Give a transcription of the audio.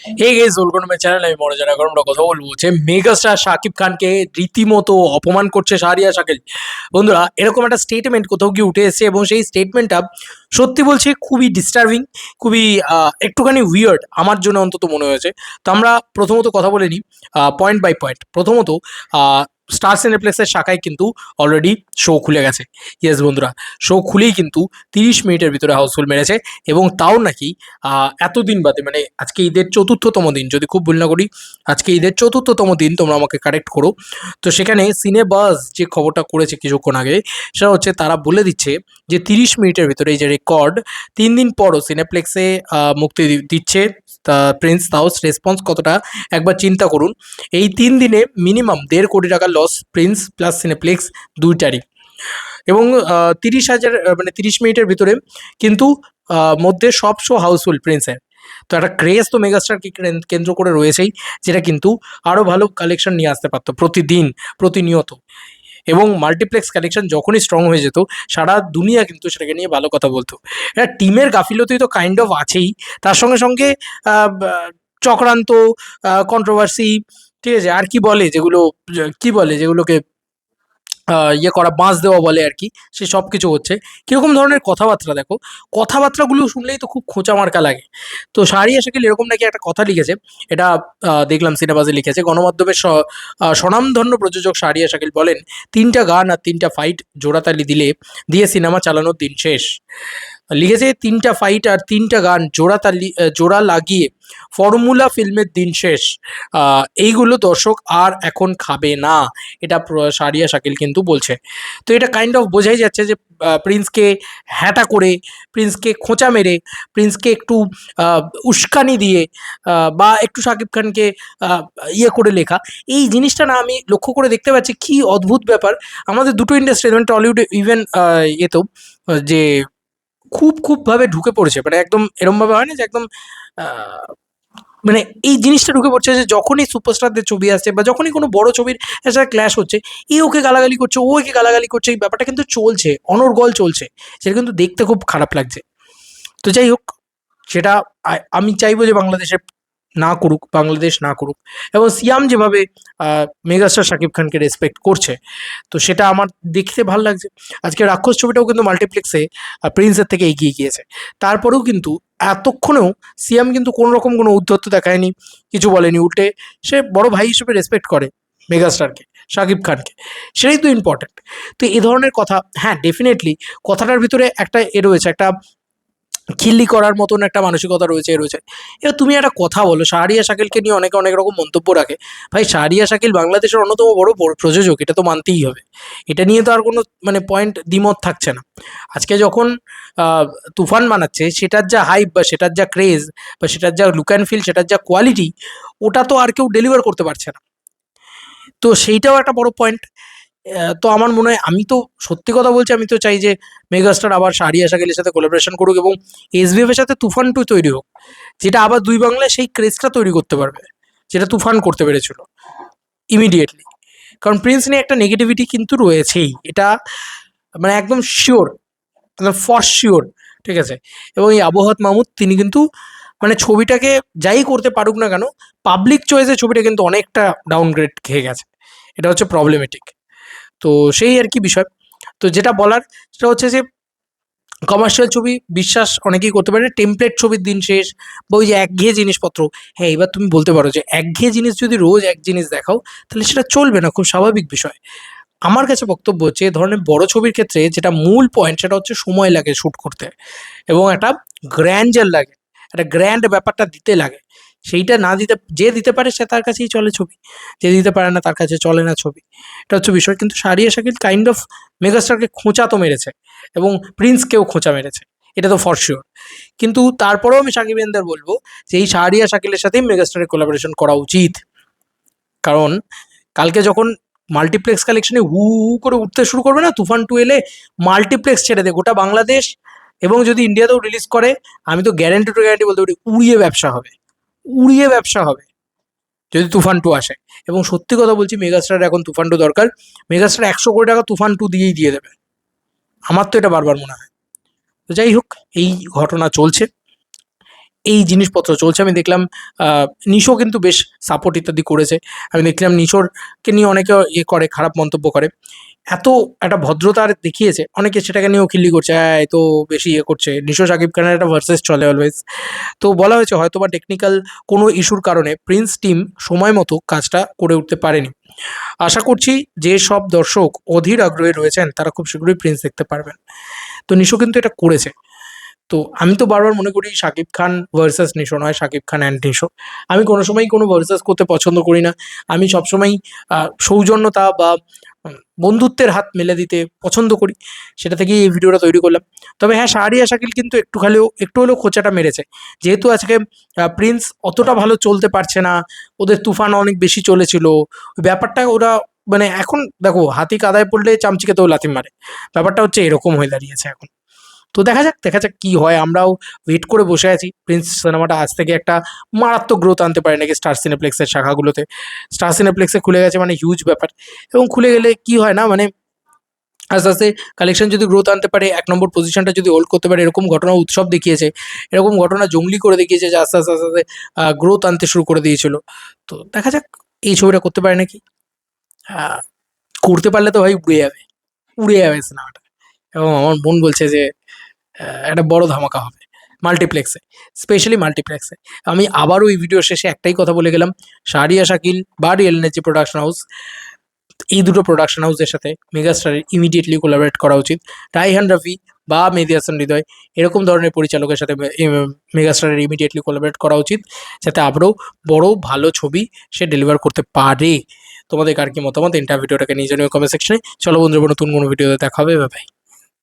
এই guys welcome my channel. আমি মনোজ। এখন আমরা কথা বলবো যে মেগাস্টার শাকিব খানকে রীতিমতো অপমান করছে শাহরিয়া শাকিল। বন্ধুরা, এরকম একটা স্টেটমেন্ট কোথাও গিয়ে উঠে এসেছে এবং সেই স্টেটমেন্টটা সত্যি বলছি খুবই ডিস্টার্বিং, খুবই একটুখানি উইয়ার্ড আমার জন্য অন্তত মনে হয়েছে। তো আমরা প্রথমত কথা বলে নিই পয়েন্ট বাই পয়েন্ট। প্রথমত স্টার সিনেপ্লেক্সের শাখায় কিন্তু অলরেডি শো খুলে গেছে। ইয়েস বন্ধুরা, শো খুলেই কিন্তু 30 মিনিটের ভিতরে হাউসফুল মেরেছে এবং তাও নাকি এতদিন বাদে, মানে আজকে ঈদের চতুর্থতম দিন, যদি খুব ভুল না করি আজকে ঈদের চতুর্থতম দিন, তোমরা আমাকে কারেক্ট করো। তো সেখানে সিনেবাজ যে খবরটা করেছে কিছুক্ষণ আগে, সেটা হচ্ছে তারা বলে দিচ্ছে যে 30 মিনিটের ভিতরে এই যে রেকর্ড 3 দিন পরও সিনেপ্লেক্সে মুক্তি দিচ্ছে তা প্রিন্স হাউস। রেসপন্স কতটা একবার চিন্তা করুন। এই 3 দিনে মিনিমাম 1.5 কোটি টাকা লস প্রিন্স প্লাস সিনেপ্লেক্স দুইটারই। এবং 30,000 মানে 30 মিনিটের ভিতরে কিন্তু মধ্যে সব শো হাউসফুল প্রিন্সের। তো একটা ক্রেজ তো মেগাস্টারকে কেন্দ্র করে রয়েছেই, যেটা কিন্তু আরও ভালো কালেকশন নিয়ে আসতে পারতো প্রতিদিন, প্রতিনিয়ত। এবং মাল্টিপ্লেক্স কালেকশন যখনই স্ট্রং হয়ে যেত, সারা দুনিয়া কিন্তু সেটাকে নিয়ে ভালো কথা বলতো। এটা টিমের গাফিলতি তো কাইন্ড অফ আছেই, তার সঙ্গে সঙ্গে চক্রান্ত, কন্ট্রোভার্সি, ঠিক আছে, আর কি বলে যেগুলো, কি বলে যেগুলোকে ইয়ে করা, বাঁশ দেওয়া বলে আর কি, সে সব কিছু হচ্ছে। কীরকম ধরনের কথাবার্তা দেখো, কথাবার্তাগুলো শুনলেই তো খুব খোঁচা মার্কা লাগে। তো শাহরিয়া শাকিল এরকম নাকি একটা কথা লিখেছে, এটা দেখলাম সিনেবাজে লিখেছে। গণমাধ্যমের স্বনামধন্য প্রযোজক শাহরিয়া শাকিল বলেন, 3টা গান আর 3টা ফাইট জোড়াতালি দিয়ে সিনেমা চালানোর দিন শেষ। লিখেছে 3টা ফাইট আর 3টা গান জোড়া লাগিয়ে ফর্মুলা ফিল্মের দিন শেষ। এইগুলো দর্শক আর এখন খাবে না, এটা শাহরিয়া শাকিল কিন্তু বলছে। তো এটা কাইন্ড অফ বোঝাই যাচ্ছে যে প্রিন্সকে হ্যাটা করে, প্রিন্সকে খোঁচা মেরে, প্রিন্সকে একটু উস্কানি দিয়ে বা একটু শাকিব খানকে ইয়ে করে লেখা, এই জিনিসটা না আমি লক্ষ্য করে দেখতে পাচ্ছি কি অদ্ভুত ব্যাপার। আমাদের দুটো ইন্ডাস্ট্রি, মানে টলিউড ইভেন এতেও, যে খুবভাবে ঢুকে পড়েছে, মানে একদম এরমভাবে হয় না যে একদম আহ, মানে এই জিনিসটা ঢুকে পড়ছে যে যখনই সুপারস্টারদের ছবি আসছে বা যখনই কোনো বড় ছবির একটা ক্ল্যাশ হচ্ছে, এ ওকে গালাগালি করছে, ও একে গালাগালি করছে, এই ব্যাপারটা কিন্তু চলছে, অনর্গল চলছে। সেটা কিন্তু দেখতে খুব খারাপ লাগছে। তো যাই হোক, সেটা আমি চাইবো যে বাংলাদেশে না করুক, বাংলাদেশ না করুক। এবং সিয়াম যেভাবে মেগাস্টার শাকিব খানকে রেসপেক্ট করছে, তো সেটা আমার দেখতে ভাল লাগছে। আজকে রাক্ষস ছবিটাও কিন্তু মাল্টিপ্লেক্সে প্রিন্সের থেকে এগিয়ে গিয়েছে। তারপরেও কিন্তু এতক্ষণেও সিয়াম কিন্তু কোনো রকম কোনো উদ্ধত্ত দেখায়নি, কিছু বলেনি, উল্টে সে বড় ভাই হিসেবে রেসপেক্ট করে মেগাস্টারকে, শাকিব খানকে। সেটাই তো ইম্পর্টেন্ট। তো এই ধরনের কথা, হ্যাঁ ডেফিনেটলি কথাটার ভিতরে একটা রয়েছে, একটা খিল্লি করার মতন একটা মানসিকতা রয়েছে। এবার তুমি একটা কথা বলো, শাহরিয়া শাকিলকে নিয়ে অনেকে অনেক রকম মন্তব্য রাখে। ভাই, শাহরিয়া শাকিল বাংলাদেশের অন্যতম বড় প্রযোজক, এটা তো মানতেই হবে। এটা নিয়ে তো আর কোনো মানে পয়েন্ট দ্বিমত থাকছে না। আজকে যখন আহ, তুফান বানাচ্ছে, সেটার যা হাইপ বা সেটার যা ক্রেজ বা সেটার যা লুক অ্যান্ড ফিল, সেটার যা কোয়ালিটি, ওটা তো আর কেউ ডেলিভার করতে পারছে না। তো সেইটাও একটা বড় পয়েন্ট। তো আমার মনে হয়, আমি তো সত্যি কথা বলছি, আমি তো চাই যে মেগাস্টার আবার শাহরিয়া শাকিলের সাথে কোলাবোরেশন করুক এবং এসবিএফ এর সাথে তুফান 2 তৈরি হোক, যেটা আবার দুই বাংলায় সেই ক্রেজটা তৈরি করতে পারবে, যেটা তুফান করতে পেরেছিল ইমিডিয়েটলি। কারণ প্রিন্স নিয়ে একটা নেগেটিভিটি কিন্তু রয়েছেই, এটা মানে একদম শিওর, একদম ফর শিওর, ঠিক আছে। এবং এই আবহাওয়াত মাহমুদ তিনি কিন্তু মানে ছবিটাকে যাই করতে পারুক না কেন, পাবলিক চয়েসে ছবিটা কিন্তু অনেকটা ডাউনগ্রেড খেয়ে গেছে। এটা হচ্ছে প্রবলেমেটিক। তো সেই আর কি বিষয়। তো যেটা বলার সেটা হচ্ছে যে কমার্শিয়াল ছবি বিশ্বাস অনেকেই করতে পারে, টেমপ্লেট ছবির দিন শেষ, বা ওই যে একঘেয়ে জিনিসপত্র। হ্যাঁ, এবার তুমি বলতে পারো যে একঘেয়ে জিনিস যদি রোজ এক জিনিস দেখাও, তাহলে সেটা চলবে না, খুব স্বাভাবিক বিষয়। আমার কাছে বক্তব্য হচ্ছে এ ধরনের বড় ছবির ক্ষেত্রে যেটা মূল পয়েন্ট, সেটা হচ্ছে সময় লাগে শ্যুট করতে এবং একটা গ্র্যান্ডার লাগে, একটা গ্র্যান্ড ব্যাপারটা দিতে লাগে। সেইটা না দিতে, যে দিতে পারে সে তার কাছেই চলে ছবি, যে দিতে পারে না তার কাছে চলে না ছবি। এটা হচ্ছে বিষয়। কিন্তু শাহরিয়া শাকিল কাইন্ড অফ মেগাস্টারকে খোঁচা তো মেরেছে এবং প্রিন্সকেও খোঁচা মেরেছে, এটা তো ফর শিওর। কিন্তু তারপরেও আমি সাকিবিয়ানদের বলবো যে এই শাহরিয়া শাকিলের সাথেই মেগাস্টারের কোলাবোরেশন করা উচিত। কারণ কালকে যখন মাল্টিপ্লেক্স কালেকশনে হু হু করে উঠতে শুরু করবে না তুফান 2 এলে, মাল্টিপ্লেক্স ছেড়ে দে গোটা বাংলাদেশ, এবং যদি ইন্ডিয়াতেও রিলিজ করে, আমি তো গ্যারেন্টি টু গ্যারেন্টি বলতে পারি উড়িয়ে ব্যবসা হবে, উড়িয়ে ব্যবসা হবে যদি তুফান 2 আসে। এবং সত্যি কথা বলছি, মেগাস্টার এখন তুফান 2 দরকার। মেগাস্টার 100 কোটি টাকা তুফান 2 দিয়েই দিয়ে দেবে, আমার তো এটা বারবার মনে হয়। তো যাই হোক, এই ঘটনা চলছে। এই জিনিসপত্র চলছে। আমি দেখলাম নিশো কিন্তু বেশ সাপোর্ট ইত্যাদি করেছে। আমি দেখলাম নিশোরকে নিয়ে অনেকে করে, খারাপ মন্তব্য করে। এত একটা ভদ্রতার দেখিয়েছে, অনেকে সেটাকে নিয়েও খিল্লি করছে, হ্যাঁ এ তো বেশি করছে। নিশো শাকিব খানের একটা ভার্সেস চলে অলওয়েজ। তো বলা হয়েছে হয়তোবা টেকনিক্যাল কোনো ইস্যুর কারণে প্রিন্স টিম সময় মতো কাজটা করে উঠতে পারেনি। আশা করছি যে সব দর্শক অধীর আগ্রহে রয়েছেন তারা খুব শীঘ্রই প্রিন্স দেখতে পারবেন। তো নিশো কিন্তু এটা করেছে। তো আমি তো বারবার মনে করি শাকিব খান ভার্সেস নিশো নয়, শাকিব খান অ্যান্ড নিশো। আমি কোনো সময়ই কোনো ভার্সেস করতে পছন্দ করি না। আমি সবসময়ই সৌজন্যতা বা বন্ধুত্বের হাত মেলে দিতে পছন্দ করি। সেটা থেকেই এই ভিডিওটা তৈরি করলাম। তবে হ্যাঁ, শাহরিয়া শাকিল কিন্তু একটু হলেও খোঁচাটা মেরেছে। যেহেতু আজকে প্রিন্স অতটা ভালো চলতে পারছে না, ওদের তুফান অনেক বেশি চলেছিল। ওই ব্যাপারটা ওরা মানে এখন দেখো, হাতি কাদায় পড়লে চামচিকেতেও লাথি মারে। ব্যাপারটা হচ্ছে এরকম হয়ে দাঁড়িয়েছে এখন। তো দেখা যাক কি হয়। আমরাও ওয়েট করে বসে আছি। প্রিন্স সিনেমাটা আজ থেকে একটা মারাত্মক গ্রোথ আনতে পারে নাকি স্টার সিনেপ্লেক্সের শাখাগুলোতে। স্টার সিনেপ্লেক্সে খুলে গেছে মানে হিউজ ব্যাপার। এবং খুলে গেলে কি হয় না, মানে আস্তে আস্তে কালেকশন যদি গ্রোথ আনতে পারে, ১ নম্বর পজিশনটা যদি হোল্ড করতে পারে, এরকম ঘটনা উৎসব দেখিয়েছে, এরকম ঘটনা জঙ্গলি করে দেখিয়েছে যে আস্তে আস্তে গ্রোথ আনতে শুরু করে দিয়েছিল। তো দেখা যাক এই ছবিটা করতে পারে নাকি। আহ, করতে পারলে তো ভাই উড়ে যাবে সিনেমাটা। এবং আমার মন বলছে যে একটা বড় ধামাকা হবে মাল্টিপ্লেক্সে, স্পেশালি মাল্টিপ্লেক্সে। আমি আবারও এই ভিডিও শেষে একটাই কথা বলে গেলাম, শাহরিয়া শাকিল বা রিয়েল যে প্রোডাকশন হাউস, এই দুটো প্রোডাকশন হাউসের সাথে মেগাস্টারের ইমিডিয়েটলি কোলাবরেট করা উচিত। রাইহান রাফি বা মেহেদী হাসান হৃদয় এরকম ধরনের পরিচালকের সাথে মেগাস্টারের ইমিডিয়েটলি কোলাবরেট করা উচিত, যাতে আবারও বড় ভালো ছবি সে ডেলিভার করতে পারে। তোমাদের কার কি মতামত, ভিডিওটাকে নিয়ে জানিও কমেন্ট সেকশনে। চলো বন্ধুরা, নতুন কোনো ভিডিওতে দেখা হবে, বাই বাই।